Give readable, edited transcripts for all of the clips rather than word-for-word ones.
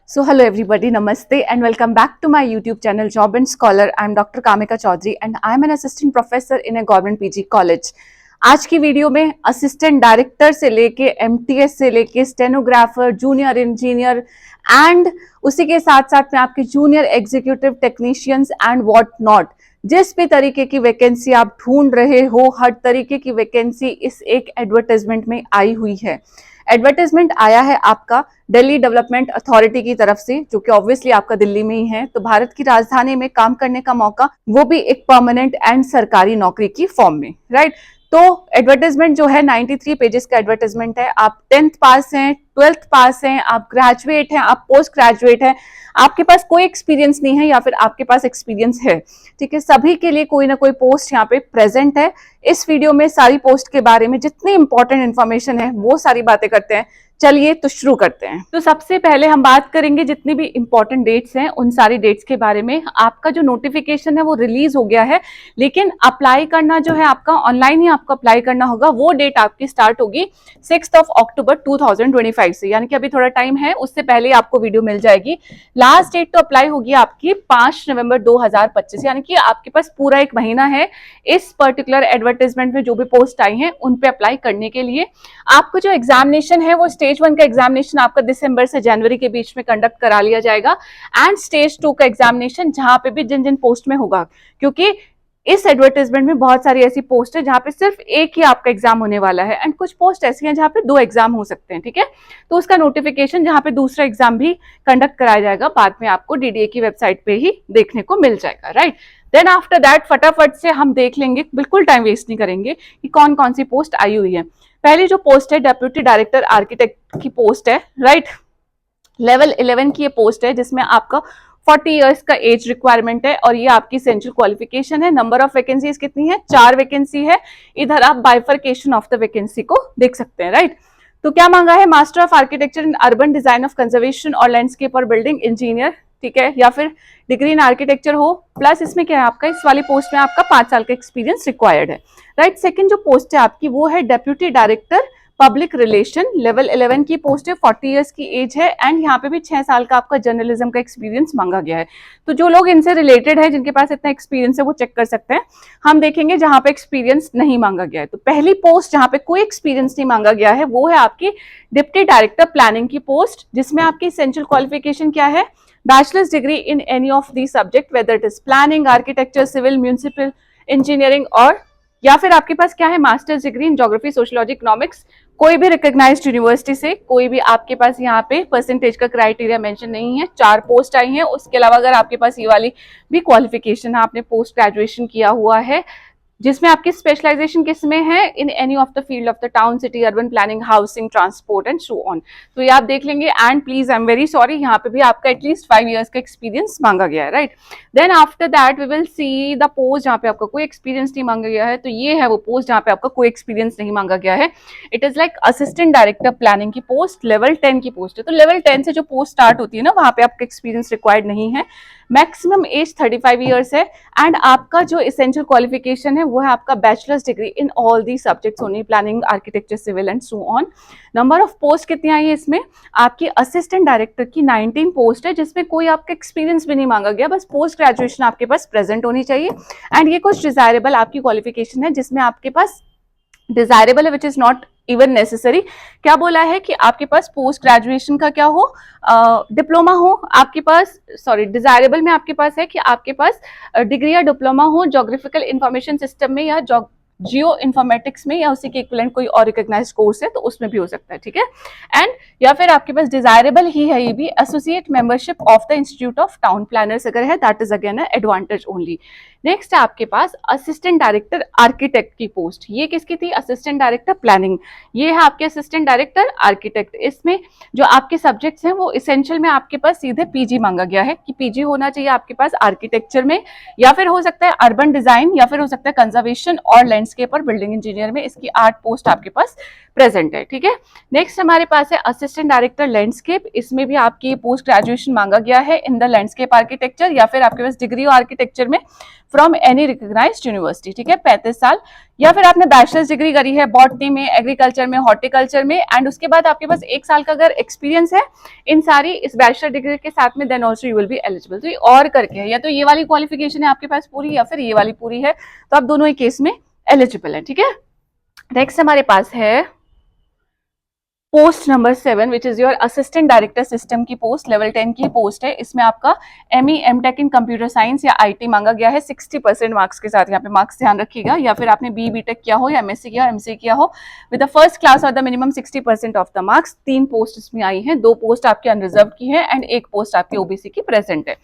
So hello everybody, namaste and welcome back to my YouTube channel Job and Scholar. I am Dr. Kamika Chaudhary and I am an assistant professor in a government PG college. आज की video में assistant director से लेके MTS से लेके stenographer, junior engineer and उसी के साथ साथ में आपके junior executive technicians and what not, जिस भी तरीके की वैकेंसी आप ढूंढ रहे हो, हर तरीके की वैकेंसी इस एक एडवर्टाइजमेंट में आई हुई है। एडवर्टाइजमेंट आया है आपका दिल्ली डेवलपमेंट अथॉरिटी की तरफ से, जो कि ऑब्वियसली आपका दिल्ली में ही है, तो भारत की राजधानी में काम करने का मौका, वो भी एक परमानेंट एंड सरकारी नौकरी की फॉर्म में, राइट। तो एडवर्टाइजमेंट जो है 93 पेजेस का एडवर्टाइजमेंट है। आप 10th पास हैं, 12th पास हैं, आप ग्रेजुएट हैं, आप पोस्ट ग्रेजुएट हैं, आपके पास कोई एक्सपीरियंस नहीं है या फिर आपके पास एक्सपीरियंस है, ठीक है, सभी के लिए कोई ना कोई पोस्ट यहाँ पे प्रेजेंट है। इस वीडियो में सारी पोस्ट के बारे में जितनी इंपॉर्टेंट इन्फॉर्मेशन है वो सारी बातें करते हैं। चलिए तो शुरू करते हैं। तो सबसे पहले हम बात करेंगे जितनी भी इंपॉर्टेंट डेट्स हैं उन सारी डेट्स के बारे में। आपका जो नोटिफिकेशन है वो रिलीज हो गया है, लेकिन अप्लाई करना जो है आपका ऑनलाइन ही आपको अप्लाई करना होगा। वो डेट आपकी स्टार्ट होगी 6 अक्टूबर 2025 से, यानी कि अभी थोड़ा टाइम है, उससे पहले आपको वीडियो मिल जाएगी। लास्ट डेट तो अप्लाई होगी आपकी 5 नवंबर 2025, यानी कि आपके पास पूरा एक महीना है इस पर्टिकुलर एडवर्टाइजमेंट में जो भी पोस्ट आई हैं उन पे अप्लाई करने के लिए। आपको जो एग्जामिनेशन है वो स्टेज 1 का एग्जामिनेशन आपका दिसंबर से जनवरी के बीच में कंडक्ट करा लिया जाएगा, एंड स्टेज 2 का एग्जामिनेशन जहां पे भी जिन जिन पोस्ट में होगा, क्योंकि इस एडवर्टाइजमेंट में बहुत सारी ऐसी पोस्ट है जहां पे सिर्फ एक ही आपका एग्जाम होने वाला है, एंड कुछ पोस्ट ऐसी हैं जहां पे 2 एग्जाम हो सकते हैं, ठीक है। तो उसका नोटिफिकेशन जहां पे दूसरा एग्जाम भी कंडक्ट कराया जाएगा बाद में आपको डीडीए की वेबसाइट पे ही देखने को मिल जाएगा, राइट। देन आफ्टर दैट फटाफट से हम देख लेंगे, बिल्कुल टाइम वेस्ट नहीं करेंगे, कि कौन कौन सी पोस्ट आई हुई है। पहली जो पोस्ट है डेप्यूटी डायरेक्टर आर्किटेक्ट की पोस्ट है, राइट। लेवल 11 की ये पोस्ट है जिसमें आपका 40 इयर्स का एज रिक्वायरमेंट है और ये आपकी सेंट्रल क्वालिफिकेशन है। नंबर ऑफ वैकेंसीज कितनी है? 4 वैकेंसी है। इधर आप बाइफरकेशन ऑफ द वैकेंसी को देख सकते हैं, राइट। तो क्या मांगा है? Master of architecture in urban design of conservation और लैंडस्केप और बिल्डिंग इंजीनियर, ठीक है, या फिर डिग्री इन आर्किटेक्चर हो, प्लस इसमें क्या है आपका, इस वाली पोस्ट में आपका 5 साल का एक्सपीरियंस रिक्वायर्ड है, राइट। सेकंड जो पोस्ट है आपकी वो है deputy director public relation, level 11 की पोस्ट है, 40 इयर्स की एज है, एंड यहाँ पे भी 6 साल का आपका जर्नलिज्म का एक्सपीरियंस मांगा गया है। तो जो लोग इनसे रिलेटेड है, जिनके पास इतना एक्सपीरियंस है, वो चेक कर सकते हैं। हम देखेंगे जहां पे एक्सपीरियंस नहीं मांगा गया है। तो पहली पोस्ट जहां पे कोई एक्सपीरियंस नहीं मांगा गया है वो है आपकी डिप्टी डायरेक्टर प्लानिंग की पोस्ट, जिसमें आपकी सेंट्रल क्वालिफिकेशन क्या है? Bachelors degree in any of the subject, whether it is planning, architecture, civil, municipal engineering, और या फिर आपके पास क्या है, masters degree in geography, sociology, economics, कोई भी रिकॉग्नाइज्ड यूनिवर्सिटी से। कोई भी आपके पास यहाँ पे परसेंटेज का क्राइटेरिया मेंशन नहीं है। 4 पोस्ट आई हैं। उसके अलावा अगर आपके पास ये वाली भी क्वालिफिकेशन है, आपने पोस्ट ग्रेजुएशन किया हुआ है, जिसमें आपकी स्पेशलाइजेशन किसमें है? इन any of the field of the town, city, urban planning, housing, transport and so on. तो ये आप देख लेंगे। And please I am very sorry, यहाँ पे भी आपका एटलीस्ट 5 इयर्स का एक्सपीरियंस मांगा गया है, right. Then after that we will see the post जहाँ पे आपका कोई एक्सपीरियंस नहीं मांगा गया है। तो ये है वो पोस्ट जहाँ पे आपका कोई एक्सपीरियंस नहीं मांगा गया है। It is like assistant director planning की पोस्ट, लेवल 10 की पोस्ट है। तो लेवल 10 से जो पोस्ट स्टार्ट होती है ना, वहां पे आपका एक्सपीरियंस रिक्वायर्ड नहीं है। मैक्सिमम एज 35 इयर्स है, एंड आपका जो एसेंशियल क्वालिफिकेशन है वो है आपका bachelors degree in all the subjects only, planning, architecture, civil and so on. Number of post कितनी आई है इसमें? आपकी असिस्टेंट डायरेक्टर की 19 पोस्ट है, जिसमें कोई आपका एक्सपीरियंस भी नहीं मांगा गया, बस पोस्ट ग्रेजुएशन आपके पास प्रेजेंट होनी चाहिए। एंड ये कुछ डिजायरेबल आपकी क्वालिफिकेशन है, जिसमें आपके पास डिजायरेबल है which is not even necessary. क्या बोला है कि आपके पास पोस्ट ग्रेजुएशन का क्या हो, डिप्लोमा हो आपके पास, सॉरी डिजायरेबल में आपके पास है कि आपके पास डिग्री या डिप्लोमा हो ज्योग्राफिकल इंफॉर्मेशन सिस्टम में या जियो इन्फॉर्मेटिक्स में, या उसी के इक्विवेलेंट कोई और रिकॉग्नाइज्ड कोर्स है तो उसमें भी हो सकता है, ठीक है। एंड या फिर आपके पास डिजायरेबल ही है ये भी, associate membership of the institute of town planners अगर है, that is again advantage only. Next है आपके पास असिस्टेंट डायरेक्टर आर्किटेक्ट की पोस्ट। ये किसकी थी? Assistant director planning. ये है आपके असिस्टेंट डायरेक्टर आर्किटेक्ट। इसमें जो आपके सब्जेक्ट्स हैं वो इसेंशियल में आपके पास सीधे पीजी मांगा गया है कि पीजी होना चाहिए आपके पास आर्किटेक्चर में, या फिर हो सकता है अर्बन डिजाइन, या फिर हो सकता है कंजर्वेशन और लैंड लैंडस्केप और बिल्डिंग इंजीनियर में इसकी 8 पोस्ट आपके पास प्रेजेंट है। ठीक है, नेक्स्ट हमारे पास है असिस्टेंट डायरेक्टर लैंडस्केप। इसमें भी आपकी पोस्ट ग्रेजुएशन मांगा गया है इन द लैंडस्केप आर्किटेक्चर, या फिर आपके पास डिग्री आर्किटेक्चर में फ्रॉम एनी रिकॉग्नाइज्ड यूनिवर्सिटी। ठीक है, 35 साल, या फिर आपने बैचलर्स डिग्री करी है बॉटनी में, एग्रीकल्चर में, हॉर्टिकल्चर में, एंड उसके बाद आपके पास 1 साल का अगर एक्सपीरियंस है इन सारी इस बैचलर डिग्री के साथ में, then also you will be eligible. तो ये और करके है, या तो ये वाली क्वालिफिकेशन है आपके पास पूरी, या फिर ये वाली पूरी है, तो आप दोनों ही केस में एलिजिबल है। ठीक है, नेक्स्ट हमारे पास है post number 7 which is your assistant director system की पोस्ट, लेवल 10 की पोस्ट है। इसमें आपका ME M.Tech इन कंप्यूटर साइंस या IT मांगा गया है 60% मार्क्स के साथ। यहाँ पे मार्क्स ध्यान रखिएगा, या फिर आपने B.Tech किया हो या MSc किया MCA किया हो विद द फर्स्ट क्लास और the minimum 60% of the marks. 3 post इसमें आई हैं, 2 पोस्ट आपके अनरिजर्व की है एंड 1 पोस्ट आपकी OBC की प्रेजेंट है।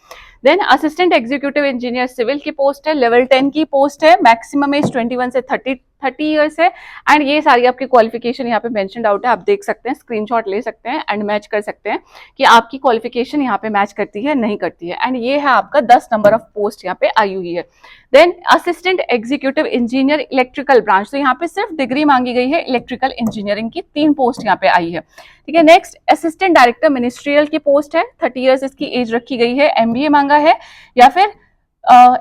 Then assistant executive engineer civil की पोस्ट है, लेवल 10 की पोस्ट है, मैक्सिमम एज 21 से 30 ईयर्स है, एंड ये सारी आपकी क्वालिफिकेशन यहाँ पे मेंशन्ड आउट है, आप देख सकते हैं, स्क्रीनशॉट ले सकते हैं एंड मैच कर सकते हैं कि आपकी क्वालिफिकेशन यहाँ पे मैच करती है नहीं करती है, एंड ये है आपका 10 नंबर ऑफ पोस्ट यहाँ पे आई हुई है। Then assistant executive engineer electrical branch, तो यहाँ पे सिर्फ डिग्री मांगी गई है इलेक्ट्रिकल इंजीनियरिंग की, 3 पोस्ट यहाँ पे आई है। ठीक है, नेक्स्ट असिस्टेंट डायरेक्टर मिनिस्ट्रियल की पोस्ट है, 30 ईयर्स इसकी एज रखी गई है, MBA मांगा है, या फिर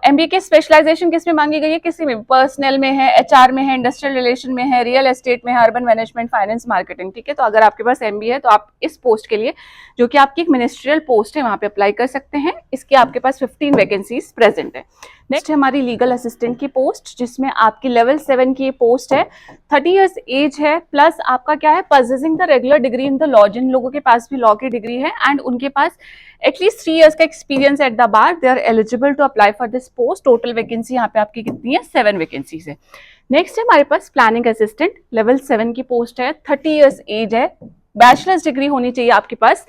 MBA की स्पेशलाइजेशन किस में मांगी गई है, किसी में, पर्सनल में है, HR में है, इंडस्ट्रियल रिलेशन में है, रियल एस्टेट में है, अर्बन मैनेजमेंट, फाइनेंस, मार्केटिंग। ठीक है, तो अगर आपके पास MBA है तो आप इस पोस्ट के लिए, जो कि आपकी एक मिनिस्ट्रियल पोस्ट है, वहां पे अप्लाई कर सकते हैं। इसकी आपके पास 15 वैकेंसीज प्रेजेंट है। नेक्स्ट हमारी लीगल असिस्टेंट की पोस्ट, जिसमें आपकी लेवल 7 की पोस्ट है, 30 ईयर्स एज है, प्लस आपका क्या है, possessing the regular degree in the law. जिन लोगों के पास भी लॉ की डिग्री है एंड उनके पास एटलीस्ट 3 ईयर्स का experience at the bar, they are eligible to apply for this post. Total vacancy यहाँ पे आपकी कितनी है, 7 वैकेंसीज है। नेक्स्ट है हमारे पास प्लानिंग असिस्टेंट, लेवल 7 की पोस्ट है, 30 ईयर्स एज है, बैचलर्स डिग्री होनी चाहिए आपके पास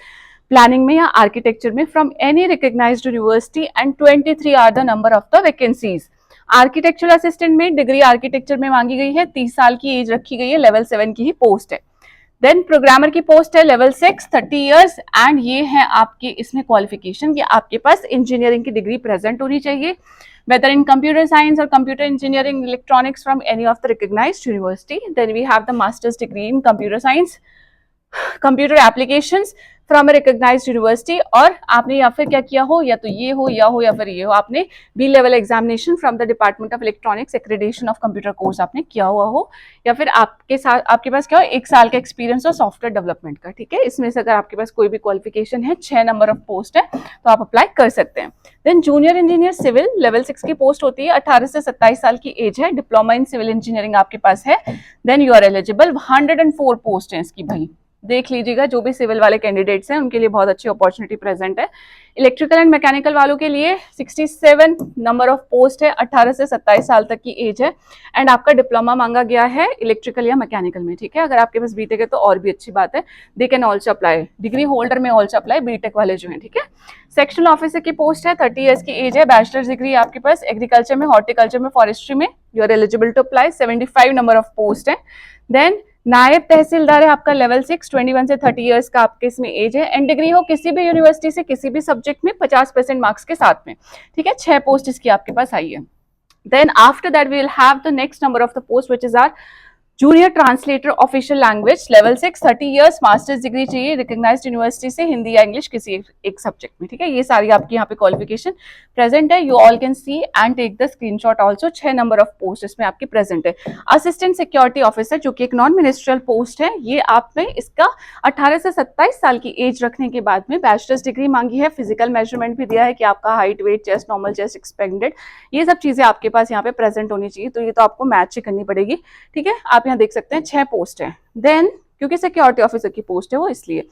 प्लानिंग में या आर्किटेक्चर में from any recognised university, and 23 are the number of the vacancies. Architectural assistant में डिग्री आर्किटेक्चर में मांगी गई है, 30 साल की एज रखी गई है, लेवल 7 की ही पोस्ट है। देन प्रोग्रामर की पोस्ट है, लेवल 6, 30 ईयर्स, एंड ये है आपकी इसमें क्वालिफिकेशन कि आपके पास इंजीनियरिंग की डिग्री प्रेजेंट होनी चाहिए, whether in computer science or computer engineering, electronics from any of the recognized university. Then we have the master's degree in computer science, computer applications from a recognised university, और आपने या फिर क्या किया हो, या तो ये हो या फिर ये हो, आपने B level examination from the department of electronics accreditation of computer course आपने किया हुआ हो, या फिर आपके साथ आपके पास क्या हो, 1 साल का एक्सपीरियंस हो सॉफ्टवेयर डेवलपमेंट का। ठीक है, इसमें से अगर आपके पास कोई भी क्वालिफिकेशन है, 6 नंबर ऑफ पोस्ट है, तो आप अप्लाई कर सकते हैं। Then junior engineer civil, level 6 की पोस्ट होती है, 18 से 27 साल की एज है, डिप्लोमा इन सिविल इंजीनियरिंग आपके पास है, then you are eligible. 104 post है इसकी, भाई देख लीजिएगा, जो भी सिविल वाले कैंडिडेट्स हैं उनके लिए बहुत अच्छी अपॉर्चुनिटी प्रेजेंट है। इलेक्ट्रिकल एंड मैकेनिकल वालों के लिए 67 नंबर ऑफ पोस्ट है, 18 से 27 साल तक की एज है, एंड आपका डिप्लोमा मांगा गया है इलेक्ट्रिकल या मैकेनिकल में। ठीक है, अगर आपके पास B.Tech है तो और भी अच्छी बात है, they can also apply, degree holder में ऑल्सो अप्लाई, B.Tech वाले जो है। ठीक है, सेक्शनल ऑफिसर की पोस्ट है, 30 ईयर्स की एज है, बैचलर्स डिग्री आपके पास एग्रीकल्चर में, हॉर्टिकल्चर में, फॉरेस्ट्री में, you are eligible to apply, 75 number of post है। देन नायब तहसीलदार है आपका लेवल 6, 21 से 30 ईयर्स का आपके इसमें एज है, एंड डिग्री हो किसी भी यूनिवर्सिटी से किसी भी सब्जेक्ट में 50% मार्क्स के साथ में। ठीक है, 6 पोस्ट इसकी आपके पास आई है। Then after that we will have the next number of the post which is are junior translator official language, level 6, 30 years, masters degree चाहिए रिकॉग्नाइज्ड यूनिवर्सिटी से, हिंदी या इंग्लिश किसी एक सब्जेक्ट में। ठीक है, ये सारी आपकी यहाँ पे क्वालिफिकेशन प्रेजेंट है, you all can see and take the screenshot also. 6 number of post इसमें आपकी प्रेजेंट है। असिस्टेंट सिक्योरिटी ऑफिसर, जो कि एक नॉन मिनिस्ट्रियल पोस्ट है, ये आप में इसका 18 से 27 साल की एज रखने के बाद में बैचलर्स डिग्री मांगी है, फिजिकल मेजरमेंट भी दिया है कि आपका height, weight, chest normal, chest expanded, ये सब चीजें आपके पास यहाँ पे प्रेजेंट होनी चाहिए, तो ये तो आपको मैच ही करनी पड़ेगी। ठीक है, आप यहाँ देख सकते हैं 6 पोस्ट है। देन क्योंकि सिक्योरिटी ऑफिसर की पोस्ट है वो, इसलिए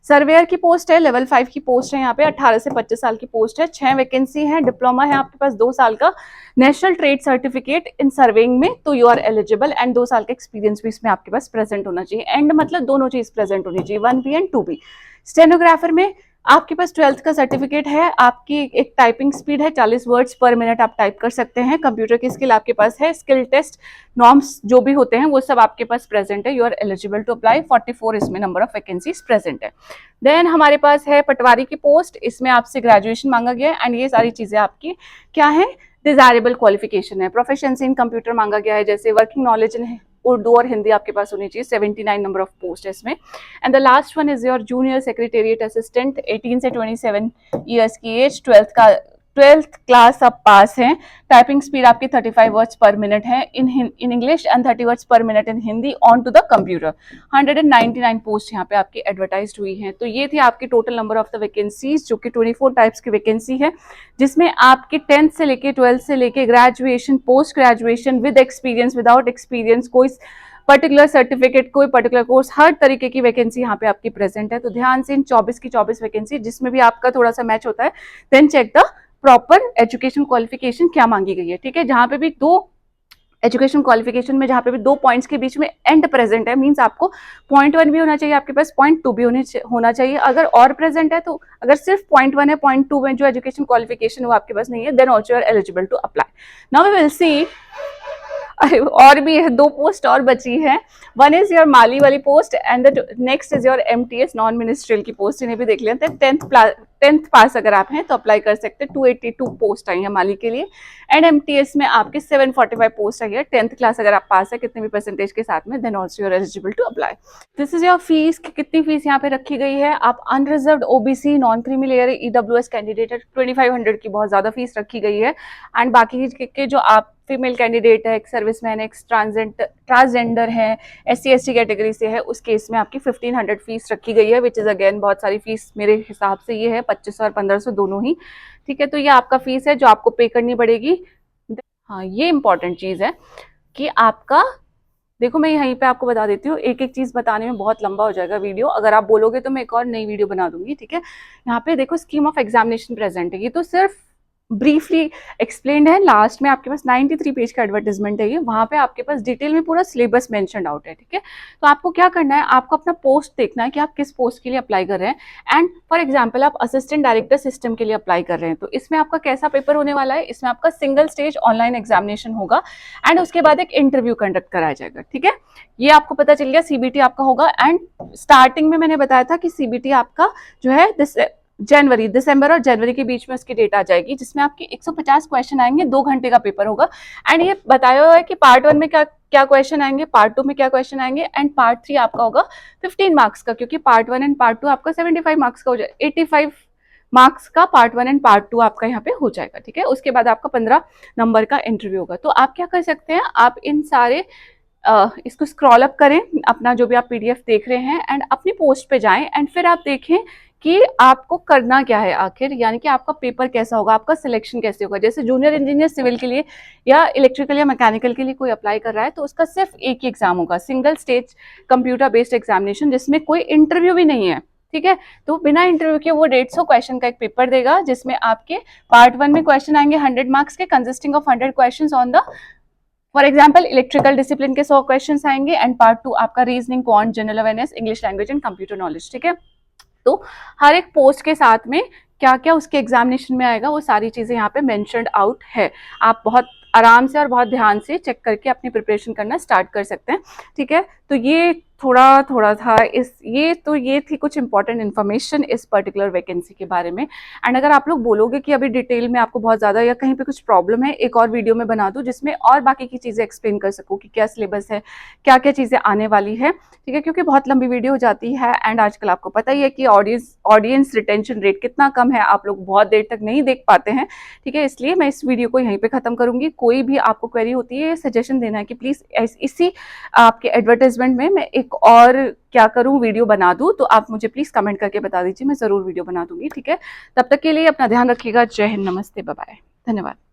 सर्वेयर की पोस्ट है, लेवल 5 की पोस्ट है, यहाँ पे 18 से 25 साल की पोस्ट है, 6 वैकेंसी है, डिप्लोमा है आपके पास 2 साल का, national trade certificate in surveying में, तो यू आर एलिजिबल, एंड 2 साल का एक्सपीरियंस भी इसमें आपके पास प्रेजेंट होना चाहिए, एंड मतलब दोनों चीज प्रेजेंट होनी चाहिए, 1B एंड 2B। स्टेनोग्राफर में आपके पास 12th का सर्टिफिकेट है, आपकी एक टाइपिंग स्पीड है 40 वर्ड्स पर मिनट आप टाइप कर सकते हैं, कंप्यूटर की स्किल आपके पास है, स्किल टेस्ट नॉर्म्स जो भी होते हैं वो सब आपके पास प्रेजेंट है, you are eligible to apply. 44 इसमें नंबर ऑफ वैकेंसीज प्रेजेंट है। देन हमारे पास है पटवारी की पोस्ट, इसमें आपसे ग्रेजुएशन मांगा गया है, एंड ये सारी चीजें आपकी क्या है, डिजायरेबल क्वालिफिकेशन है। प्रोफिशिएंसी इन कंप्यूटर मांगा गया है, जैसे वर्किंग नॉलेज इन उर्दू और हिंदी आपके पास होनी चाहिए। 79 नंबर ऑफ पोस्ट है इसमें। And the last one is your junior secretariat assistant, 18 से 27 ईयर्स की एज, 12th क्लास आप पास हैं। टाइपिंग स्पीड आपकी 35 वर्ड्स पर मिनट है in English and 30 words per minute in Hindi on to the computer. 199 post यहाँ पे आपकी एडवर्टाइज्ड हुई हैं। तो ये थी आपकी total number of the vacancies, जो कि 24 टाइप्स की वैकेंसी है, जिसमें आपके 10th से लेके 12th से लेके graduation, post graduation, with experience, without experience, कोई पर्टिकुलर सर्टिफिकेट, कोई पर्टिकुलर कोर्स, हर तरीके की वैकेंसी यहाँ पे आपकी प्रेजेंट है। तो ध्यान से इन 24 की 24 वैकेंसी जिसमें भी आपका थोड़ा सा मैच होता है, then check the proper education qualification क्या मांगी गई है। ठीक है, जहां पे भी दो एजुकेशन क्वालिफिकेशन में जहां पे भी 2 पॉइंट्स के बीच में एंड प्रेजेंट है, मींस आपको पॉइंट 1 भी होना चाहिए आपके पास, पॉइंट 2 भी होना चाहिए। अगर और प्रेजेंट है तो, अगर सिर्फ पॉइंट 1 है, पॉइंट 2 में जो एजुकेशन क्वालिफिकेशन वो आपके पास नहीं है, then also you are eligible to apply. Now we will see, और भी है 2 पोस्ट और बची है। वन इज योर माली वाली post and the next is your MTS non ministerial की पोस्ट, इन्हें भी देख लेते हैं। 10th पास अगर आप हैं तो अप्लाई कर सकते हैं। 282 पोस्ट आई है माली के लिए, एंड MTS में आपके 745 पोस्ट आई है। 10th क्लास अगर आप पास है कितने भी परसेंटेज के साथ में, then also you're eligible to apply. This is your fees, कितनी फीस यहाँ पे रखी गई है। आप unreserved OBC, non creamy layer, EWS candidate 2500 की बहुत ज्यादा फीस रखी गई है। एंड बाकी के जो आप फीमेल कैंडिडेट है, एक सर्विसमैन, एक ट्रांसजेंडर है, SC/ST कैटेगरी से है, उस केस में आपकी 1500 फीस रखी गई है, विच इज अगेन बहुत सारी फीस मेरे हिसाब से ये है 2500 और 1500 दोनों ही। ठीक है, तो ये आपका फीस है जो आपको पे करनी पड़ेगी। हाँ, ये इंपॉर्टेंट चीज है कि आपका, देखो मैं यहीं पे आपको बता देती हूँ, एक एक चीज बताने में बहुत लंबा हो जाएगा वीडियो, अगर आप बोलोगे तो मैं एक और नई वीडियो बना दूंगी। ठीक है, यहाँ पे देखो स्कीम ऑफ एग्जामिनेशन प्रेजेंट है, ये तो सिर्फ ब्रीफली एक्सप्लेन्ड है। लास्ट में आपके पास 93 पेज का एडवर्टाइजमेंट है ये, वहां पे आपके पास डिटेल में पूरा सिलेबस मेंशन आउट है। ठीक है, तो आपको क्या करना है, आपको अपना पोस्ट देखना है कि आप किस पोस्ट के लिए अप्लाई कर रहे हैं। एंड फॉर एग्जांपल आप असिस्टेंट डायरेक्टर सिस्टम के लिए अप्लाई कर रहे हैं, तो इसमें आपका कैसा पेपर होने वाला है, इसमें आपका सिंगल स्टेज ऑनलाइन एग्जामिनेशन होगा एंड उसके बाद एक इंटरव्यू कंडक्ट कराया जाएगा। ठीक है, ये आपको पता चल गया, CBT आपका होगा। एंड स्टार्टिंग में मैंने बताया था कि CBT आपका जो है दिसंबर और जनवरी के बीच में उसकी डेट आ जाएगी, जिसमें आपके 150 क्वेश्चन आएंगे, 2 घंटे का पेपर होगा। एंड ये बताया हुआ है कि पार्ट 1 में क्या क्वेश्चन आएंगे, पार्ट 2 में क्या क्वेश्चन आएंगे, एंड पार्ट 3 आपका होगा 15 मार्क्स का, क्योंकि पार्ट 1 एंड पार्ट 2 आपका 75 मार्क्स का हो जाएगा। 85 मार्क्स का पार्ट 1 एंड पार्ट 2 आपका यहाँ पे हो जाएगा। ठीक है, उसके बाद आपका 15 नंबर का इंटरव्यू होगा। तो आप क्या कर सकते हैं, आप इन सारे इसको स्क्रॉल अप करें, अपना जो भी आप PDF देख रहे हैं, एंड अपनी पोस्ट पे जाएं, एंड फिर आप देखें कि आपको करना क्या है आखिर, यानी कि आपका पेपर कैसा होगा, आपका सिलेक्शन कैसे होगा। जैसे जूनियर इंजीनियर सिविल के लिए या इलेक्ट्रिकल या मैकेनिकल के लिए कोई अप्लाई कर रहा है, तो उसका सिर्फ एक ही एग्जाम होगा, single stage computer based examination, जिसमें कोई इंटरव्यू भी नहीं है। ठीक है, तो बिना इंटरव्यू के वो 150 क्वेश्चन का एक पेपर देगा, जिसमें आपके पार्ट 1 में क्वेश्चन आएंगे 100 मार्क्स के, consisting of 100 question on the, for example electrical discipline के 100 क्वेश्चन आएंगे, एंड पार्ट 2 आपका reasoning, quant, general awareness, English language and computer knowledge. ठीक है, तो हर एक पोस्ट के साथ में क्या क्या उसके एग्जामिनेशन में आएगा, वो सारी चीजें यहाँ पे मेंशन्ड आउट है। आप बहुत आराम से और बहुत ध्यान से चेक करके अपनी प्रिपरेशन करना स्टार्ट कर सकते हैं। ठीक है, तो ये थोड़ा था ये थी कुछ इंपॉर्टेंट इन्फॉर्मेशन इस पर्टिकुलर वैकेंसी के बारे में। एंड अगर आप लोग बोलोगे कि अभी डिटेल में आपको बहुत ज़्यादा या कहीं पे कुछ प्रॉब्लम है, एक और वीडियो में बना दूँ जिसमें और बाकी की चीज़ें एक्सप्लेन कर सकूँ कि क्या सिलेबस है, क्या क्या चीज़ें आने वाली है। ठीक है, क्योंकि बहुत लंबी वीडियो हो जाती है, एंड आजकल आपको पता ही है कि ऑडियंस रिटेंशन रेट कितना कम है, आप लोग बहुत देर तक नहीं देख पाते हैं। ठीक है, इसलिए मैं इस वीडियो को यहीं पे खत्म करूंगी। कोई भी आपको क्वेरी होती है, सजेशन देना है कि प्लीज इसी आपके एडवर्टाइजमेंट में मैं एक और क्या करूं, वीडियो बना दूं, तो आप मुझे प्लीज कमेंट करके बता दीजिए, मैं जरूर वीडियो बना दूंगी। ठीक है, तब तक के लिए अपना ध्यान रखिएगा। जय हिंद, नमस्ते, बाय बाय, धन्यवाद।